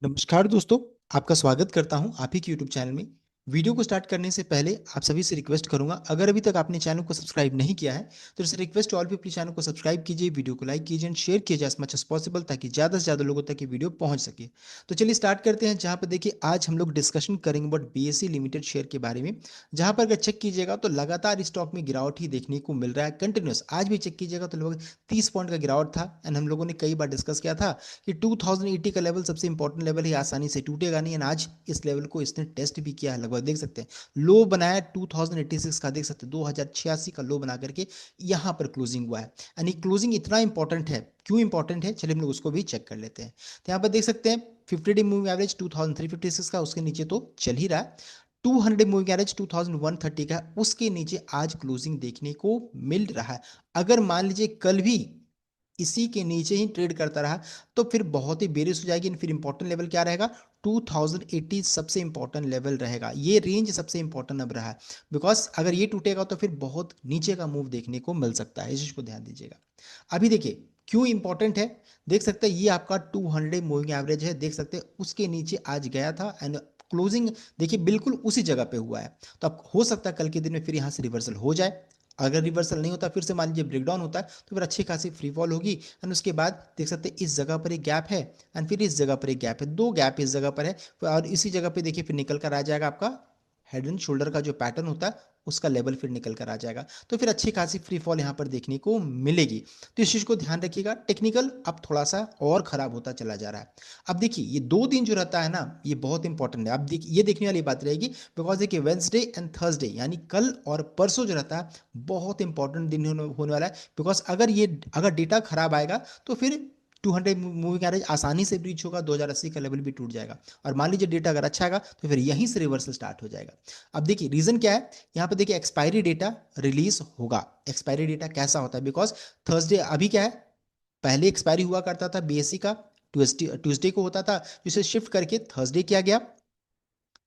नमस्कार दोस्तों, आपका स्वागत करता हूं आप ही के यूट्यूब चैनल में। वीडियो को स्टार्ट करने से पहले आप सभी से रिक्वेस्ट करूंगा, अगर अभी तक आपने चैनल को सब्सक्राइब नहीं किया है तो इसे रिक्वेस्ट ऑल पीपल चैनल को सब्सक्राइब कीजिए, वीडियो को लाइक कीजिए एंड शेयर कीजिए एज मच एज पॉसिबल, ताकि ज़्यादा से ज़्यादा लोगों तक ये वीडियो पहुंच सके। तो चलिए स्टार्ट करते हैं। जहां पर देखिए आज हम लोग डिस्कशन करेंगे अबाउट बीएसई लिमिटेड शेयर के बारे में। जहां पर अगर चेक कीजिएगा तो लगातार स्टॉक में गिरावट ही देखने को मिल रहा है, कंटिन्यूस। आज भी चेक कीजिएगा तो लगभग 30 पॉइंट का गिरावट था एंड हम लोगों ने कई बार डिस्कस किया था कि 2080 का लेवल सबसे इंपॉर्टेंट लेवल है, आसानी से टूटेगा नहीं। आज इस लेवल को इसने टेस्ट भी किया है, लगभग देख सकते हैं लो बनाया 2086 का, देख सकते हैं 2086 का लो बना करके यहाँ पर क्लोजिंग हुआ है। यानी क्लोजिंग इतना इंपॉर्टेंट है, क्यों इंपॉर्टेंट है चलिए हम लोग उसको भी चेक कर लेते हैं। तो यहाँ पर देख सकते हैं 50 डे मूविंग एवरेज 2356 का, उसके नीचे तो चल ही रहा है। 200 मूविंग एवरेज 2130 का, उसके नीचे आज क्लोजिंग देखने को मिल रहा है। अगर मान लीजिए कल भी इसी के नीचे ही ट्रेड करता रहा तो फिर बहुत ही बेरिश हो जाएगी। फिर इंपॉर्टेंट लेवल क्या रहेगा? 2080 सबसे इंपॉर्टेंट लेवल रहेगा। ये रेंज सबसे इंपॉर्टेंट अब रहा है, बिकॉज अगर ये टूटेगा तो फिर बहुत नीचे का मूव देखने को मिल सकता है, इस चीज को ध्यान दीजिएगा। अभी देखिए क्यों इंपॉर्टेंट है। देख सकते हैं ये आपका 200 मूविंग एवरेज है, देख सकते हैं उसके नीचे आज गया था एंड क्लोजिंग देखिए बिल्कुल उसी जगह पे हुआ है। तो अब हो सकता है कल के दिन में फिर यहाँ से रिवर्सल हो जाए। अगर रिवर्सल नहीं होता, फिर से मान लीजिए ब्रेकडाउन होता है, तो फिर अच्छी खासी फ्री फॉल होगी एंड उसके बाद देख सकते हैं इस जगह पर एक गैप है एंड फिर इस जगह पर एक गैप है, दो गैप इस जगह पर है। और इसी जगह पे देखिए फिर निकल कर आ जाएगा आपका हेड एंड शोल्डर का जो पैटर्न होता है उसका लेवल फिर निकल कर आ जाएगा। तो फिर अच्छी खासी फ्री फॉल यहाँ पर देखने को मिलेगी। तो इस चीज़ को ध्यान रखिएगा। टेक्निकल अब थोड़ा सा और खराब होता चला जा रहा है। अब देखिए ये 2 दिन जो रहता है ना, ये बहुत इंपॉर्टेंट है। अब देखिए ये देखने वाली बात रहेगी, बिकॉज देखिए वेंसडे एंड थर्सडे यानी कल और परसों जो रहता है बहुत इंपॉर्टेंट दिन होने वाला है। बिकॉज अगर डेटा खराब आएगा तो फिर 200 मूविंग एवरेज आसानी से ब्रीच होगा, 2080 का लेवल भी टूट जाएगा। और मान लीजिए डेटा अगर अच्छा आएगा तो फिर यहीं से रिवर्सल स्टार्ट हो जाएगा। अब देखिए रीजन क्या है, यहाँ पे देखिए एक्सपायरी डेटा रिलीज होगा। एक्सपायरी डेटा कैसा होता है, बिकॉज थर्सडे अभी क्या है, पहले एक्सपायरी हुआ करता था बीएससी का, ट्यूसडे को होता था, जिसे शिफ्ट करके थर्सडे किया गया।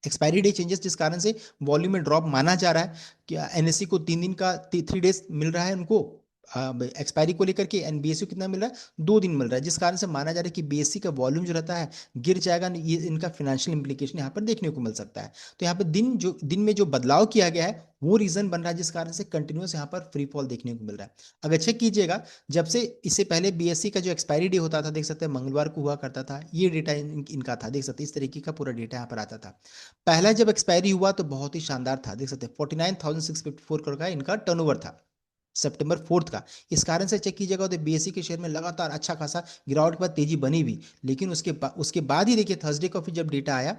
एक्सपायरी डे चेंजेस जिस कारण से वॉल्यूम में ड्रॉप माना जा रहा है कि एनएससी को 3 दिन का 3 डेज मिल रहा है उनको एक्सपायरी को लेकर के, एंड बीएससी को कितना मिल रहा है? 2 दिन मिल रहा है, जिस कारण से माना जा रहा है कि बीएससी का वॉल्यूम जो रहता है गिर जाएगा। ये इनका फाइनेंशियल इंप्लीकेशन यहाँ पर देखने को मिल सकता है। तो यहाँ पर दिन में जो बदलाव किया गया है वो रीजन बन रहा है, जिस कारण से कंटिन्यूस यहाँ पर फ्री फॉल देखने को मिल रहा है। अगर चेक कीजिएगा, जब से इससे पहले बीएससी का जो एक्सपायरी डे होता था, देख सकते हैं मंगलवार को हुआ करता था, ये डेटा इनका था, देख सकते हैं इस तरीके का पूरा डेटा यहाँ पर आता था। पहला जब एक्सपायरी हुआ तो बहुत ही शानदार था, देख सकते हैं 49,654 करोड़ का इनका टर्नओवर था सितंबर 4 का। इस कारण से चेक कीजिएगा तो बीएससी के शेयर में लगातार अच्छा खासा गिरावट के बाद तेजी बनी हुई। लेकिन उसके बाद ही देखिए थर्सडे को फिर जब डेटा आया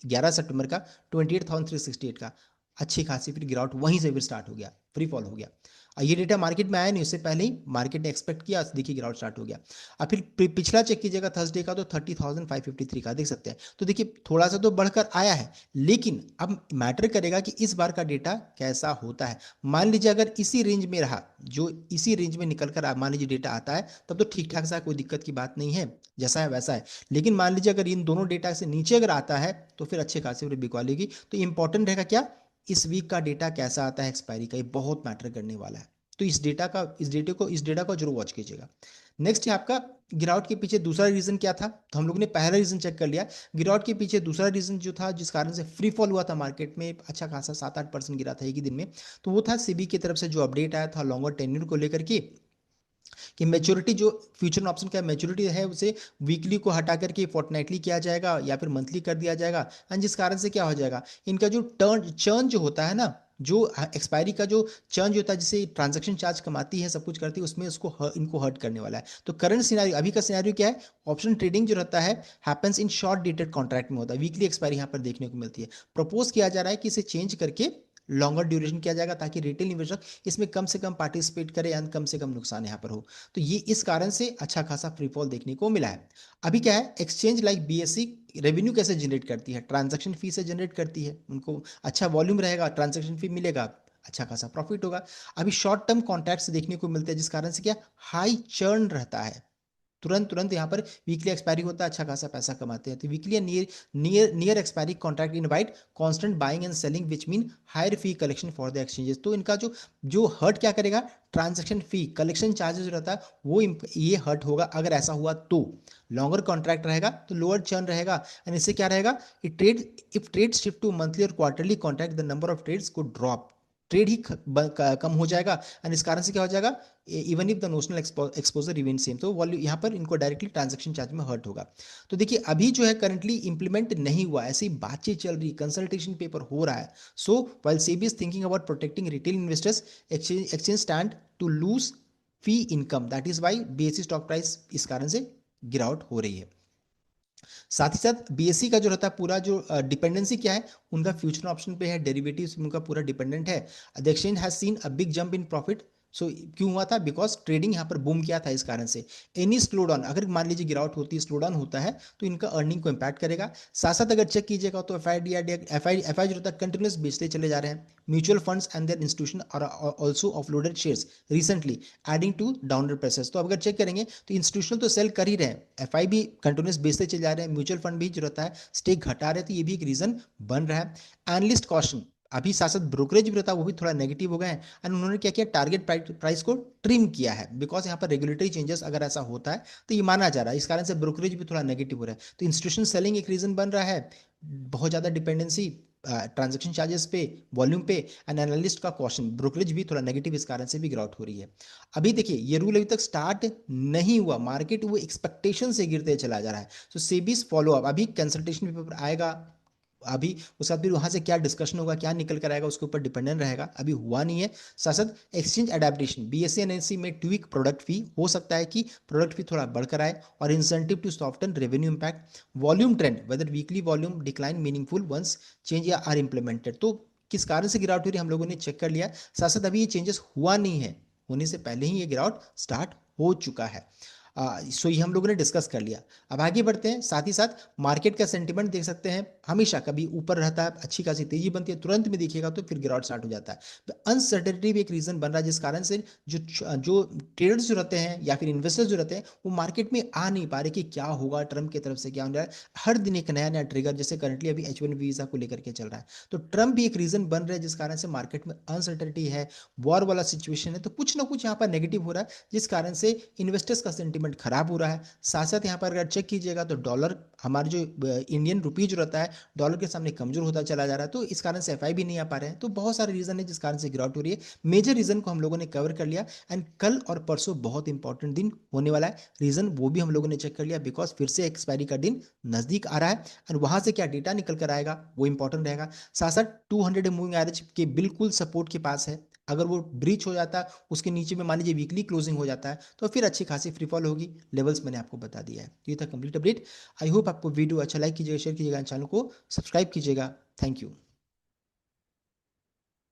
11 सितंबर का 28,368 का, अच्छी खासी फिर गिरावट वहीं से फिर स्टार्ट हो गया, फ्री फॉल हो गया। और ये डेटा मार्केट में आया नहीं, उससे पहले ही मार्केट ने एक्सपेक्ट किया, देखिए गिरावट स्टार्ट हो गया। अब फिर पिछला चेक कीजिएगा थर्सडे का तो 30,553 का, देख सकते हैं। तो देखिए थोड़ा सा तो बढ़कर आया है, लेकिन अब मैटर करेगा कि इस बार का डेटा कैसा होता है। मान लीजिए अगर इसी रेंज में रहा, जो इसी रेंज में निकल कर मान लीजिए डेटा आता है, तब तो ठीक ठाक सा कोई दिक्कत की बात नहीं है, जैसा है वैसा है। लेकिन मान लीजिए अगर इन दोनों डेटा से नीचे अगर आता है तो फिर अच्छे खासी फिर बिकवालेगी। तो इंपॉर्टेंट रहेगा क्या, इस वीक का डेटा कैसा आता है एक्सपायरी का, ये बहुत मैटर करने वाला है। तो इस डेटा को जरूर वॉच कीजिएगा। नेक्स्ट है आपका गिरावट के पीछे दूसरा रीजन क्या था। तो हम लोग ने पहला रीजन चेक कर लिया। गिरावट के पीछे दूसरा रीजन जो था जिस कारण से फ्री फॉल हुआ था मार्केट में, अच्छा खासा 7-8% गिरा था एक ही दिन में, तो वो था सेबी की तरफ से जो अपडेट आया था लॉन्गर टेन्यूर को लेकर के, कि मेच्योरिटी जो फ्यूचर ऑप्शन का मेच्योरिटी है उसे वीकली को हटा करके फोर्टनाइटली किया जाएगा या फिर मंथली कर दिया जाएगा। एंड जिस कारण से क्या हो जाएगा, इनका जो टर्न चर्न जो होता है ना, जो एक्सपायरी का जो चर्न जो होता है जिसे ट्रांजैक्शन चार्ज कमाती है, सब कुछ करती है, उसमें इनको हर्ट करने वाला है। तो करंट सिनेरियो, अभी का सिनेरियो क्या है, ऑप्शन ट्रेडिंग जो रहता है happens in short dated contract में होता है, वीकली एक्सपायरी यहाँ पर देखने को मिलती है। प्रपोज किया जा रहा है कि इसे चेंज करके लॉन्गर ड्यूरेशन किया जाएगा, ताकि रिटेल इन्वेस्टर इसमें कम से कम पार्टिसिपेट करे एंड कम से कम नुकसान यहाँ पर हो। तो ये इस कारण से अच्छा खासा फ्री फॉल देखने को मिला है। अभी क्या है, एक्सचेंज लाइक बीएससी रेवेन्यू कैसे जनरेट करती है, ट्रांजैक्शन फी से जनरेट करती है। उनको अच्छा वॉल्यूम रहेगा, ट्रांजैक्शन फी मिलेगा, अच्छा खासा प्रॉफिट होगा। अभी शॉर्ट टर्म कॉन्ट्रैक्ट्स देखने को मिलते हैं, जिस कारण से क्या हाई चर्न रहता है। तुरंत तुरंत यहाँ पर वीकली एक्सपायरी होता है, अच्छा खासा पैसा कमाते हैं। तो वीकली या near expiry contract invite constant buying and selling which mean higher fee collection for the exchanges. तो इनका जो जो हर्ट क्या करेगा, ट्रांजैक्शन फी कलेक्शन चार्जेस जो रहता है वो ये हर्ट होगा अगर ऐसा हुआ तो। लॉन्गर कॉन्ट्रैक्ट रहेगा तो लोअर चर्न रहेगा, एंड इससे क्या रहेगा, if trade shift to monthly और quarterly contract the number of trades को ड्रॉप, ट्रेड ही कम हो जाएगा, एंड इस कारण से क्या हो जाएगा, even if the notional exposure remain same, तो वॉल्यूम यहाँ पर इनको डायरेक्टली ट्रांजैक्शन चार्ज में हर्ट होगा। तो देखिए अभी जो है करंटली इंप्लीमेंट नहीं हुआ, ऐसी बातचीत चल रही, कंसल्टेशन पेपर हो रहा है। So while SEBI is thinking about protecting retail investors, exchange stand to lose fee income, that is why BSE stock price इस कारण से गिरावट हो रही है। साथ ही साथ बीएसई का जो रहता है पूरा जो डिपेंडेंसी क्या है, उनका फ्यूचर ऑप्शन पे है, डेरिवेटिव्स में उनका पूरा डिपेंडेंट है। The exchange has seen a big jump in profit. So क्यों हुआ था, बिकॉज ट्रेडिंग यहाँ पर बूम किया था, इस कारण से एनी स्लो डाउन, अगर मान लीजिए गिरावट होती है, स्लो डाउन होता है, तो इनका अर्निंग को इम्पैक्ट करेगा। साथ साथ अगर चेक कीजिएगा तो एफ आई जो रहता है कंटिन्यूस बेचते चले जा रहे हैं। Mutual funds and their institution are also offloaded shares recently adding to downward pressures. तो अगर चेक करेंगे तो इंस्टीट्यूशनल तो सेल कर ही रहे हैं, एफआई भी कंटिन्यूस बेचते चले जा रहे हैं, म्यूचुअल फंड भी जो रहता है स्टेक घटा रहे हैं, तो ये भी एक रीजन बन रहा है। एनालिस्ट कॉशन, अभी साथ साथ ब्रोकरेज भी रहता है वो भी थोड़ा नेगेटिव हो गए हैं, एंड उन्होंने क्या किया, टारगेट प्राइस को ट्रिम किया है, बिकॉज यहाँ पर रेगुलेटरी चेंजेस अगर ऐसा होता है तो ये माना जा रहा है, इस कारण से ब्रोकरेज भी थोड़ा नेगेटिव हो रहा है। तो इंस्टीट्यूशन सेलिंग एक रीजन बन रहा है, बहुत ज़्यादा डिपेंडेंसी ट्रांजेक्शन चार्जेस पे, वॉल्यूम पे, एंड एनालिस्ट का क्वेश्चन, ब्रोकरेज भी थोड़ा नेगेटिव, इस कारण से भी गिरावट हो रही है। अभी देखिए ये रूल अभी तक स्टार्ट नहीं हुआ, मार्केट वो एक्सपेक्टेशन से गिरते चला जा रहा है। सो सेबीज फॉलो अप, अभी कंसल्टेशन पेपर आएगा, अभी उसके बाद फिर वहाँ से क्या डिस्कशन होगा, क्या निकल कर आएगा, उसके ऊपर डिपेंडेंट रहेगा, अभी हुआ नहीं है। साथ साथ एक्सचेंज अडेप्टेशन, बीएसई एनएससी में ट्वीक प्रोडक्ट फी, हो सकता है कि प्रोडक्ट फी थोड़ा बढ़कर आए, और incentive to soften revenue impact, volume trend, whether weekly volume decline meaningful once change या आर इम्प्लीमेंटेड। तो किस कारण से गिरावट हो रही है हम लोगों ने चेक कर लिया। साथ साथ अभी ये चेंजेस हुआ नहीं है, होने से पहले ही ये गिरावट स्टार्ट हो चुका है। सो ये हम लोगों ने डिस्कस कर लिया। अब आगे बढ़ते हैं, साथ ही साथ मार्केट का सेंटीमेंट देख सकते हैं, हमेशा कभी ऊपर रहता है, अच्छी खासी तेजी बनती है, तुरंत में देखिएगा तो फिर गिरावट स्टार्ट हो जाता है। तो अनसर्टेनिटी भी एक रीजन बन रहा है, जिस कारण से जो जो ट्रेडर्स जो रहते हैं या फिर इन्वेस्टर्स जो रहते हैं वो मार्केट में आ नहीं पा रहे कि क्या होगा, ट्रम्प की तरफ से क्या हो रहा है, हर दिन एक नया नया ट्रिगर, जैसे करंटली अभी H1 वीजा को लेकर के चल रहा है, तो ट्रम्प भी एक रीजन बन रहा है जिस कारण से मार्केट में अनसर्टेनिटी है, वॉर वाला सिचुएशन है, तो कुछ ना कुछ यहाँ पर नेगेटिव हो रहा है, जिस कारण से इन्वेस्टर्स का सेंटीमेंट खराब हो रहा है। साथ साथ यहाँ पर अगर चेक कीजिएगा तो डॉलर, हमारे जो इंडियन रुपी जो रहता है डॉलर के सामने कमजोर होता चला जा रहा है, तो इस कारण से एफआई भी नहीं आ पा रहे हैं। तो बहुत सारे रीजन है जिस कारण से गिरावट हो रही है। मेजर रीजन को हम लोगों ने कवर कर लिया, एंड कल और परसों बहुत इंपॉर्टेंट दिन होने वाला है, रीजन वो भी हम लोगों ने चेक कर लिया, बिकॉज फिर से एक्सपायरी का दिन नजदीक आ रहा है, एंड वहां से क्या डेटा निकल कर आएगा वो इंपॉर्टेंट रहेगा। साथ साथ 200 मूविंग एवरेज के बिल्कुल सपोर्ट के पास है, अगर वो ब्रीच हो जाता है, उसके नीचे में मान लीजिए वीकली क्लोजिंग हो जाता है, तो फिर अच्छी खासी फ्री फॉल होगी। लेवल्स मैंने आपको बता दिया है। तो ये था कंप्लीट अपडेट। आई होप आपको वीडियो अच्छा, लाइक कीजिएगा, शेयर कीजिएगा, चैनल को सब्सक्राइब कीजिएगा। Thank you.